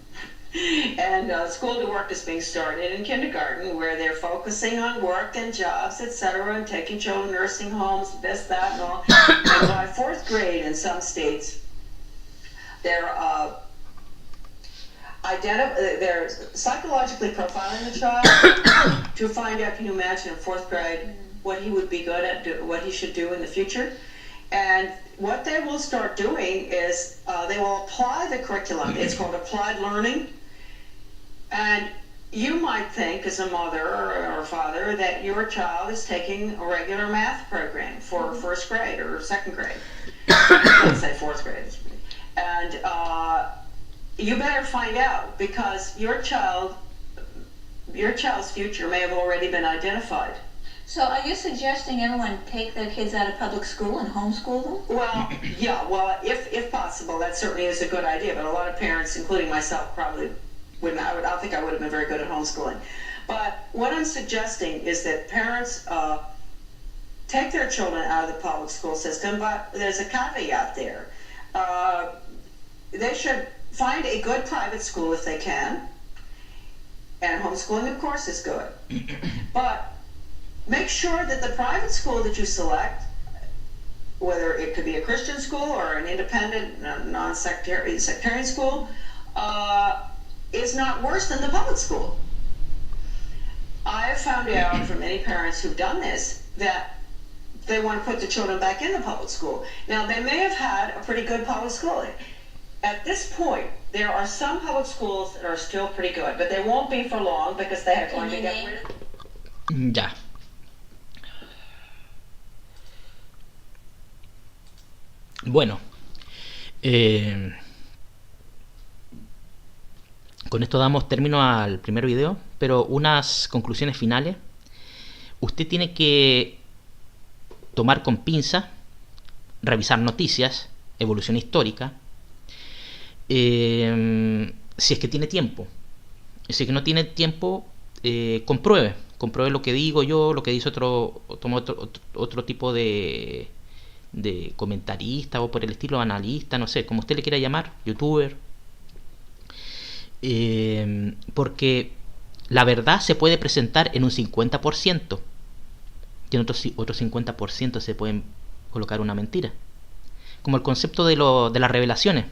And school to work is being started in kindergarten where they're focusing on work and jobs, etc., and taking children to nursing homes, this, that, and all. And by fourth grade in some states, they're psychologically profiling the child to find out, can you imagine in fourth grade, what he would be good at, what he should do in the future. And what they will start doing is they will apply the curriculum. It's called applied learning. And you might think as a mother or a father that your child is taking a regular math program for first grade or second grade. Let's say fourth grade. And you better find out because your child's future may have already been identified. So are you suggesting everyone take their kids out of public school and homeschool them? Well, yeah, well, if possible, that certainly is a good idea, but a lot of parents, including myself, probably wouldn't. I don't think I would have been very good at homeschooling. But what I'm suggesting is that parents take their children out of the public school system, but there's a caveat there. They should find a good private school if they can, and homeschooling, of course, is good. But make sure that the private school that you select, whether it could be a Christian school or an independent, non-sectarian school, is not worse than the public school. I have found out from many parents who've done this that they want to put the children back in the public school. Now, they may have had a pretty good public schooling. At this point, there are some public schools that are still pretty good, but they won't be for long because they are going to get rid of... Ya. Bueno, con esto damos término al primer video, pero unas conclusiones finales. Usted tiene que tomar con pinza, revisar noticias, evolución histórica, si es que tiene tiempo. Si es que no tiene tiempo, compruebe lo que digo yo, lo que dice otro tipo de comentarista o por el estilo, analista, no sé, como usted le quiera llamar, youtuber. Porque la verdad se puede presentar en un 50%, y en otro 50% se pueden colocar una mentira. Como el concepto de las revelaciones.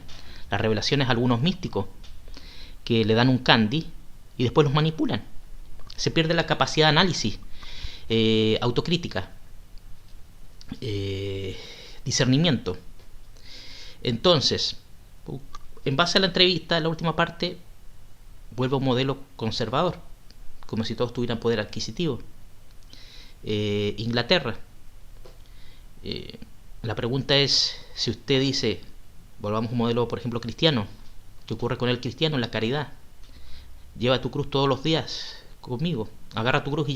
Las revelaciones a algunos místicos que le dan un candy y después los manipulan. Se pierde la capacidad de análisis, autocrítica, discernimiento. Entonces, en base a la entrevista, la última parte, vuelve a un modelo conservador, como si todos tuvieran poder adquisitivo. Inglaterra. La pregunta es, si usted dice, volvamos a un modelo, por ejemplo, cristiano, ¿qué ocurre con el cristiano en la caridad? Lleva tu cruz todos los días conmigo. Agarra tu cruz y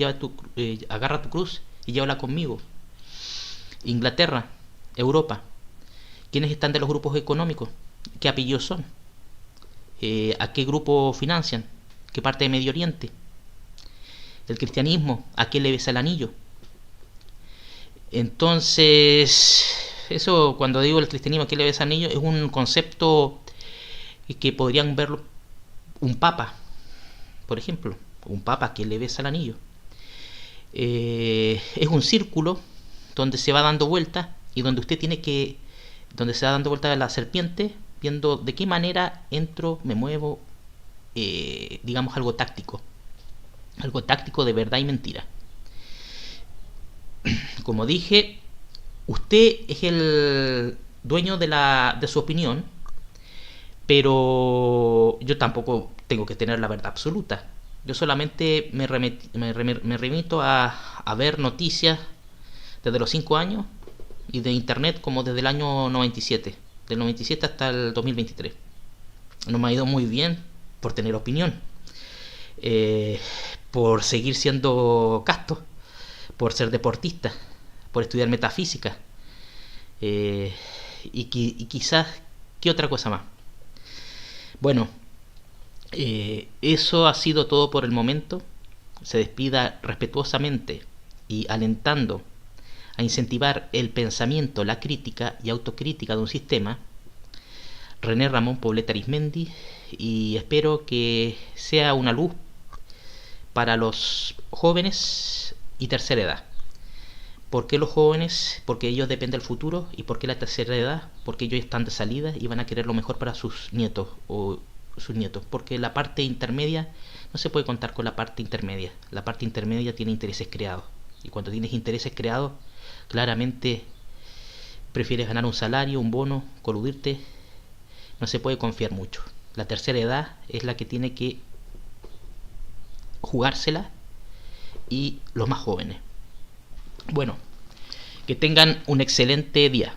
llévala conmigo. Inglaterra, Europa. ¿Quiénes están de los grupos económicos? ¿Qué apellidos son? ¿A qué grupo financian? ¿Qué parte de Medio Oriente? El cristianismo, ¿a qué le besa el anillo? Entonces, eso, cuando digo el cristianismo, ¿a qué le besa el anillo? Es un concepto que podrían verlo un papa, por ejemplo. Un papa que le besa el anillo. Es un círculo donde se va dando vueltas y donde usted donde se va dando vueltas la serpiente, viendo de qué manera entro, me muevo, digamos algo táctico de verdad y mentira. Como dije, usted es el dueño de su opinión, pero yo tampoco tengo que tener la verdad absoluta. Yo solamente me remito a ver noticias desde los 5 años y de internet como desde el año 97, del 97 hasta el 2023. No me ha ido muy bien por tener opinión, por seguir siendo casto, por ser deportista, por estudiar metafísica, y quizás qué otra cosa más. Bueno, eso ha sido todo por el momento. Se despida respetuosamente y alentando a incentivar el pensamiento, la crítica y autocrítica de un sistema. René Ramón Poblete Arismendi, y espero que sea una luz para los jóvenes y tercera edad. ¿Por qué los jóvenes? Porque ellos dependen del futuro. ¿Y por qué la tercera edad? Porque ellos están de salida y van a querer lo mejor para sus nietos o sus nietos. Porque la parte intermedia, no se puede contar con la parte intermedia. La parte intermedia tiene intereses creados. Y cuando tienes intereses creados, claramente prefieres ganar un salario, un bono, coludirte. No se puede confiar mucho. La tercera edad es la que tiene que jugársela, y los más jóvenes. Bueno, que tengan un excelente día.